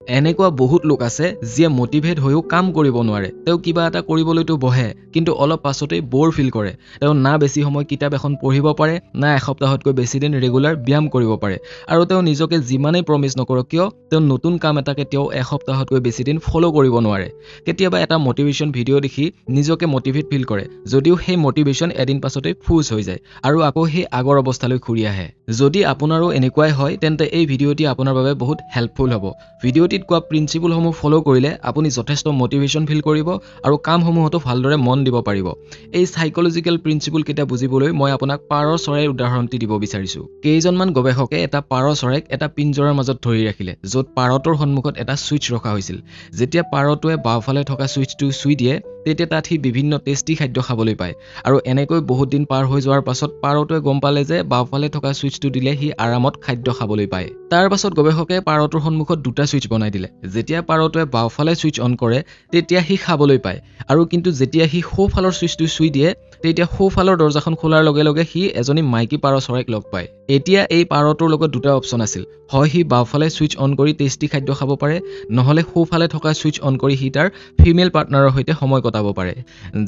এনেকুৱা বহুত লোক আছে যিয়ে মোটিভেট হৈও কাম কৰিব নোৱাৰে। তেওঁ কিবা এটা কৰিবলৈতো বহে, কিন্তু অলপ পাছতেই বৰ ফিল কৰে। তেওঁ না বেছি সময় কিতাপ এখন পঢ়িব পাৰে, না এসপ্তাহতকৈ বেছি দিন ৰেগুলাৰ ব্যায়াম কৰিব পাৰে। আৰু তেওঁ নিজকে যিমানেই প্ৰমিছ নকৰক কিয়, তেওঁ নতুন কাম এটা কেতিয়াও এসপ্তাহতকৈ বেছি দিন ফ'ল' কৰিব নোৱাৰে। কেতিয়াবা এটা মটিভেশ্যন ভিডিঅ' দেখি নিজকে মটিভেট ফিল কৰে, যদিও সেই মটিভেশ্যন এদিন পাছতেই ফুজ হৈ যায় আৰু আকৌ সেই আগৰ অৱস্থালৈ ঘূৰি আহে। যদি আপোনাৰো এনেকুৱাই হয়, তেন্তে এই ভিডিঅ'টি আপোনাৰ বাবে বহুত হেল্পফুল হ'ব। ভিডিঅ'টিত কোৱা প্ৰিন্সিপলসমূহ ফ'ল' কৰিলে আপুনি যথেষ্ট মটিভেশ্যন ফিল কৰিব আৰু কামসমূহতো ভালদৰে মন দিব পাৰিব। এই সাইক'লজিকেল প্ৰিন্সিপলকেইটা বুজিবলৈ মই আপোনাক পাৰ চৰাইৰ উদাহৰণটি দিব বিচাৰিছোঁ। কেইজনমান গৱেষকে এটা পাৰ চৰাইক এটা পিঞ্জৰাৰ মাজত ধৰি ৰাখিলে, য'ত পাৰটোৰ সন্মুখত এটা ছুইচ ৰখা হৈছিল। যেতিয়া পাৰটোৱে বাওঁফালে থকা ছুইচটো চুই দিয়ে, তেতিয়া তাত সি বিভিন্ন টেষ্টি খাদ্য খাবলৈ পায়। আৰু এনেকৈ বহুত দিন পাৰ হৈ যোৱাৰ পাছত পাৰটোৱে গম পালে যে বাওঁফালে থকা ছুইচটো দিলে সি আৰামত খাদ্য খাবলৈ পায়। তাৰ পাছত গৱেষকে পাৰটোৰ সন্মুখত দুটা ছুইচ বনাই দিলে। যেতিয়া পাৰটোৱে বাওঁফালে ছুইচ অন কৰে, তেতিয়া সি খাবলৈ পায়, আৰু কিন্তু যেতিয়া সি সোঁফালৰ ছুইচটো চুই দিয়ে, তেতিয়া সোঁফালৰ দৰজাখন খোলাৰ লগে লগে সি এজনী মাইকী পাৰ চৰাইক লগ পায়। এতিয়া এই পাৰটোৰ লগত দুটা অপশ্যন আছিল, হয় সি বাওঁফালে ছুইচ অন কৰি টেষ্টি খাদ্য খাব পাৰে, নহ'লে সোঁফালে থকা ছুইচ অন কৰি সি তাৰ ফিমেল পাৰ্টনাৰৰ সৈতে সময় কটাব পাৰে।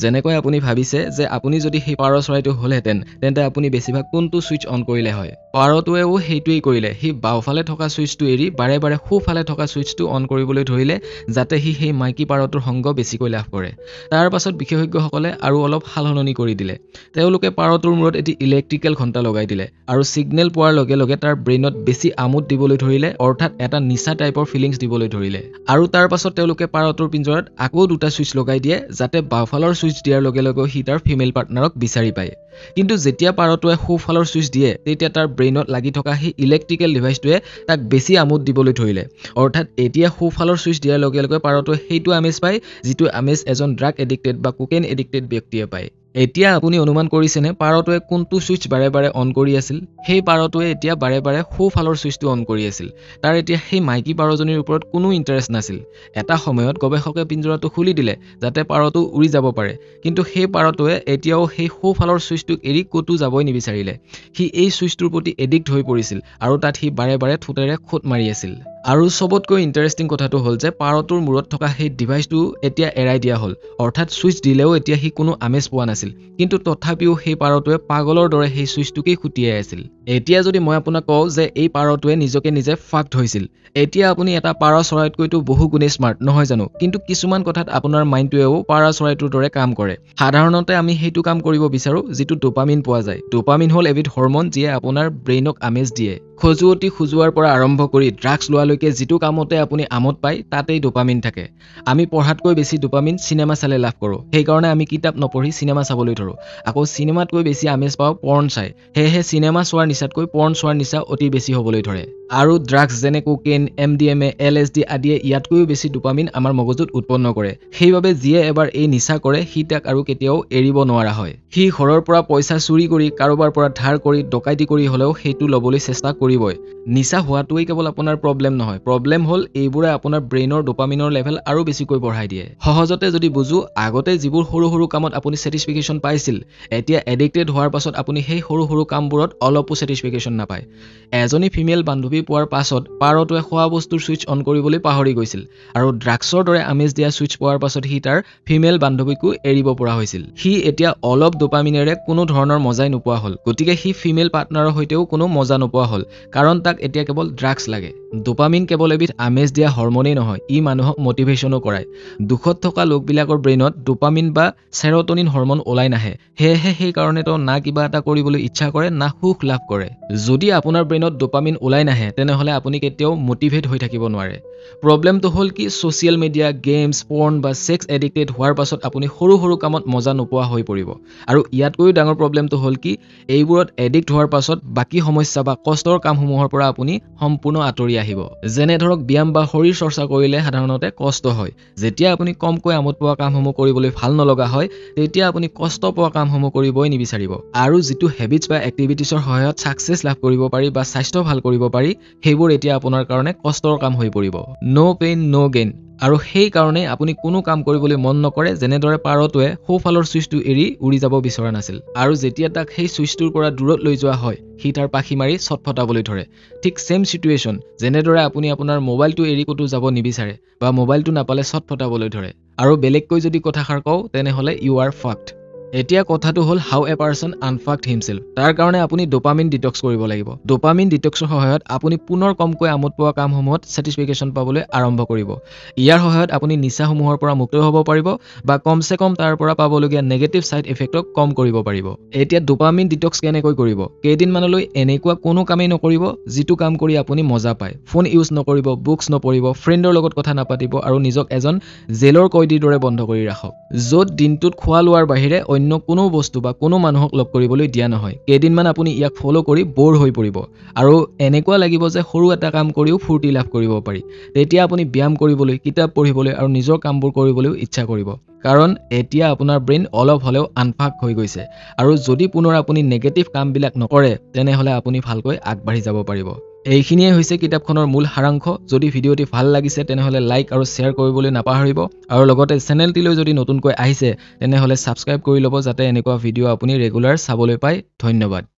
যেনেকৈ আপুনি ভাবিছে যে আপুনি যদি সেই পাৰ চৰাইটো হ'লহেঁতেন, তেন্তে আপুনি বেছিভাগ কোনটো ছুইচ অন কৰিলে হয়? পাৰটোৱেও সেইটোৱেই কৰিলে। সি বাওঁফালে থকা ছুইচটো এৰি বাৰে বাৰে সোঁফালে থকা ছুইচটো অন কৰিবলৈ ধৰিলে, যাতে সি সেই মাইকী পাৰটোৰ সংগ বেছিকৈ লাভ কৰে। তাৰ পাছত বিশেষজ্ঞসকলে আৰু অলপ সালসলনি কৰি দিলে। তেওঁলোকে পাৰটোৰ মূৰত এটি ইলেক্ট্ৰিকেল ঘণ্টা লগাই দিলে আৰু ছিগনেল পোৱাৰ লগে লগে তাৰ ব্ৰেইনত বেছি আমোদ দিবলৈ ধৰিলে, অৰ্থাৎ এটা নিচা টাইপৰ ফিলিংছ দিবলৈ ধৰিলে। আৰু তাৰ পাছত তেওঁলোকে পাৰটোৰ পিঞ্জৰাত আকৌ দুটা ছুইচ লগাই দিয়ে, যাতে বাওঁফালৰ ছুইচ দিয়াৰ লগে লগে সি তাৰ ফিমেল পাৰ্টনাৰক বিচাৰি পায়। কিন্তু যেতিয়া পাৰটোৱে সোঁফালৰ ছুইচ দিয়ে, তেতিয়া তাৰ ব্ৰেইনত লাগি থকা সেই ইলেক্ট্ৰিকেল ডিভাইচটোৱে তাক বেছি আমোদ দিবলৈ ধৰিলে। অৰ্থাৎ এতিয়া সোঁফালৰ ছুইচ দিয়াৰ লগে লগে পাৰটোৱে সেইটো আমেজ পায়, যিটো আমেজ এজন ড্ৰাগ এডিক্টেড বা কোকেইন এডিক্টেড ব্যক্তিয়ে পায়। এতিয়া আপুনি অনুমান কৰিছেনে পাৰটোৱে কোনটো ছুইচ বাৰে বাৰে অন কৰি আছিল? সেই পাৰটোৱে এতিয়া বাৰে বাৰে সোঁফালৰ ছুইচটো অন কৰি আছিল। তাৰ এতিয়া সেই মাইকী পাৰজনীৰ ওপৰত কোনো ইণ্টাৰেষ্ট নাছিল। এটা সময়ত গৱেষকে পিঞ্জৰাটো খুলি দিলে, যাতে পাৰটো উৰি যাব পাৰে, কিন্তু সেই পাৰটোৱে এতিয়াও সেই সোঁফালৰ ছুইচটোক এৰি ক'তো যাবই নিবিচাৰিলে। সি এই ছুইচটোৰ প্ৰতি এডিক্ট হৈ পৰিছিল আৰু তাত সি বাৰে বাৰে ঠোঁটেৰে খোট মাৰি আছিল। আৰু চবতকৈ ইণ্টাৰেষ্টিং কথাটো হ'ল যে পাৰটোৰ মূৰত থকা সেই ডিভাইচটো এতিয়া এৰাই দিয়া হ'ল, অৰ্থাৎ ছুইচ দিলেও এতিয়া সি কোনো আমেজ পোৱা নাছিল। কিন্তু তথাপিও সেই পাৰটোৱে পাগলৰ দৰে সেই ছুইচটোকেই খুটিয়াই আছিল। এতিয়া যদি মই আপোনাক কওঁ যে এই পাৰটোৱে নিজকে নিজে ফাক্ট হৈছিল, এতিয়া আপুনি এটা পাৰ চৰাইতকৈতো বহু গুণেই স্মাৰ্ট, নহয় জানো? কিন্তু কিছুমান কথাত আপোনাৰ মাইণ্ডটোৱেও পাৰ চৰাইটোৰ দৰে কাম কৰে। সাধাৰণতে আমি সেইটো কাম কৰিব বিচাৰোঁ যিটো ডোপামিন পোৱা যায়। ডোপামিন হ'ল এবিধ হৰম'ন যিয়ে আপোনাৰ ব্ৰেইনক আমেজ দিয়ে। খজুৱতি খোজোৱাৰ পৰা আৰম্ভ কৰি ড্ৰাগছ লোৱালৈকে যিটো কামতে আপুনি আমোদ পায়, তাতেই ডোপামিন থাকে। আমি পঢ়াতকৈ বেছি ডোপামিন চিনেমা চালে লাভ কৰোঁ। সেইকাৰণে আমি কিতাপ নপঢ়ি চিনেমা চাবলৈ ধৰোঁ। আকৌ চিনেমাতকৈ বেছি আমেজ পাওঁ পৰ্ণ চাই। সেয়েহে চিনেমা চোৱাৰ নিচাতকৈ পৰ্ণ চোৱাৰ নিচা অতি বেছি হ'বলৈ ধৰে। আৰু ড্ৰাগছ যেনে কোকেইন, MDMA, LSD আদিয়ে ইয়াতকৈও বেছি ডোপামিন আমাৰ মগজুত উৎপন্ন কৰে। সেইবাবে যিয়ে এবাৰ এই নিচা কৰে, সি তাক আৰু কেতিয়াও এৰিব নোৱাৰা হয়। সি ঘৰৰ পৰা পইচা চুৰি কৰি, কাৰোবাৰ পৰা ধাৰ কৰি, ডকাইতি কৰি হ'লেও সেইটো ল'বলৈ চেষ্টা কৰিবই। নিচা হোৱাটোৱেই কেৱল আপোনাৰ প্ৰব্লেম নহয়, প্ৰব্লেম হ'ল এইবোৰে আপোনাৰ ব্ৰেইনৰ ডোপামিনৰ লেভেল আৰু বেছিকৈ বঢ়াই দিয়ে। সহজতে যদি বুজো, আগতে যিবোৰ সৰু সৰু কামত আপুনি ছেটিছফিকেশ্যন পাইছিল, এতিয়া এডিক্টেড হোৱাৰ পাছত আপুনি সেই সৰু সৰু কামবোৰত অলপো ছেটিছফিকেশ্যন নাপায়। এজনী ফিমেল বান্ধৱী পোৱাৰ পাছত পাৰটোৱে খোৱা বস্তুৰ ছুইচ অন কৰিবলৈ পাহৰি গৈছিল, আৰু ড্ৰাগছৰ দৰে আমেজ দিয়া ছুইচ পোৱাৰ পাছত সি তাৰ ফিমেল বান্ধৱীকো এৰিব পৰা হৈছিল। সি এতিয়া অলপ ডোপামিনেৰে কোনো ধৰণৰ মজাই নোপোৱা হ'ল, গতিকে সি ফিমেল পাৰ্টনাৰৰ সৈতেও কোনো মজা নোপোৱা হ'ল, কাৰণ তাক এতিয়া কেৱল ড্ৰাগছ লাগে। ডোপামিন কেৱল এবিধ আমেজ দিয়া হৰমনেই নহয়, ই মানুহক মটিভেশ্যনো কৰায়। দুখত থকা লোকবিলাকৰ ব্ৰেইনত ডোপামিন বা চেৰ'টনিন হৰমন ওলাই নাহে, সেয়েহে সেইকাৰণে তেওঁ না কিবা এটা কৰিবলৈ ইচ্ছা কৰে, না সুখ লাভ কৰে। যদি আপোনাৰ ব্ৰেইনত ডোপামিন ওলাই নাহে, তেনেহ'লে আপুনি কেতিয়াও মটিভেট হৈ থাকিব নোৱাৰে। প্ৰব্লেমটো হ'ল কি, ছ'চিয়েল মিডিয়া, গেমছ, পৰ্ণ বা ছেক্স এডিক্টেড হোৱাৰ পাছত আপুনি সৰু সৰু কামত মজা নোপোৱা হৈ পৰিব। আৰু ইয়াতকৈও ডাঙৰ প্ৰব্লেমটো হ'ল কি, এইবোৰত এডিক্ট হোৱাৰ পাছত বাকী সমস্যা বা কষ্টৰ কামসমূহৰ পৰা আপুনি সম্পূৰ্ণ আঁতৰি আহিব। যেনে ধৰক ব্যায়াম বা শৰীৰ চৰ্চা কৰিলে সাধাৰণতে কষ্ট হয়। যেতিয়া আপুনি কমকৈ আমোদ পোৱা কামসমূহ কৰিবলৈ ভাল নলগা হয়, তেতিয়া আপুনি কষ্ট পোৱা কামসমূহ কৰিবই নিবিচাৰিব। আৰু যিটো হেবিটছ বা এক্টিভিটিছৰ সহায়ত ছাকচেছ লাভ কৰিব পাৰি বা স্বাস্থ্য ভাল কৰিব পাৰি, সেইবোৰ এতিয়া আপোনাৰ কাৰণে কষ্টৰ কাম হৈ পৰিব। ন' পেইন ন' গেইন। আৰু সেই কাৰণে আপুনি কোনো কাম কৰিবলৈ মন নকৰে, যেনেদৰে পাৰটোৱে সোঁফালৰ ছুইচটো এৰি উৰি যাব বিচৰা নাছিল। আৰু যেতিয়া তাক সেই ছুইচটোৰ পৰা দূৰত লৈ যোৱা হয়, সি তাৰ পাখি মাৰি ছটফটাবলৈ ধৰে। ঠিক ছেম চিটুৱেশ্যন, যেনেদৰে আপুনি আপোনাৰ মোবাইলটো এৰি ক'তো যাব নিবিচাৰে বা মোবাইলটো নাপালে ছটফটাবলৈ ধৰে। আৰু বেলেগকৈ যদি কথাষাৰ কওঁ, তেনেহ'লে ইউ আৰ ফাক্ট। এতিয়া কথাটো হ'ল হাউ এ পাৰ্চন আনফাক্ট হিমছেল্ফ। তাৰ কাৰণে আপুনি ডোপামিন ডিটক্স কৰিব লাগিব। ডোপামিন ডিটক্সৰ সহায়ত আপুনি পুনৰ কমকৈ আমোদ পোৱা কামসমূহত ছেটিছফিকেশ্যন পাবলৈ আৰম্ভ কৰিব। ইয়াৰ সহায়ত আপুনি নিচাসমূহৰ পৰা মুক্ত হ'ব পাৰিব বা কমচে কম তাৰ পৰা পাবলগীয়া নেগেটিভ ছাইড ইফেক্টক কম কৰিব পাৰিব। এতিয়া ডোপামিন ডিটক্স কেনেকৈ কৰিব? কেইদিনমানলৈ এনেকুৱা কোনো কামেই নকৰিব যিটো কাম কৰি আপুনি মজা পায়। ফোন ইউজ নকৰিব, বুকছ নপঢ়িব, ফ্ৰেণ্ডৰ লগত কথা নাপাতিব আৰু নিজক এজন জেলৰ কয়দীৰ দৰে বন্ধ কৰি ৰাখক, য'ত দিনটোত খোৱা লোৱাৰ বাহিৰে অন্য কোনো বস্তু বা কোনো মানুহক লগ কৰিবলৈ দিয়া নহয়। কেইদিনমান আপুনি ইয়াক ফ'ল' কৰি ব'ৰ হৈ পৰিব আৰু এনেকুৱা লাগিব যে সৰু এটা কাম কৰিও ফূৰ্তি লাভ কৰিব পাৰি। তেতিয়া আপুনি ব্যায়াম কৰিবলৈ, কিতাপ পঢ়িবলৈ আৰু নিজৰ কামবোৰ কৰিবলৈও ইচ্ছা কৰিব। কাৰণ এতিয়া আপোনাৰ ব্ৰেইন অলপ হ'লেও আনফাক্ট হৈ গৈছে। আৰু যদি পুনৰ আপুনি নেগেটিভ কামবিলাক নকৰে, তেনেহ'লে আপুনি ভালকৈ আগবাঢ়ি যাব পাৰিব। এইখিনিয়ে হৈছে কিতাপখনৰ মূল সাৰাংশ। যদি ভিডিঅ'টি ভাল লাগিছে তেনেহ'লে লাইক আৰু শ্বেয়াৰ কৰিবলৈ নাপাহৰিব। আৰু লগতে চেনেলটিলৈ যদি নতুনকৈ আহিছে তেনেহ'লে ছাবস্ক্ৰাইব কৰি ল'ব, যাতে এনেকুৱা ভিডিঅ' আপুনি ৰেগুলাৰ চাবলৈ পায়। ধন্যবাদ।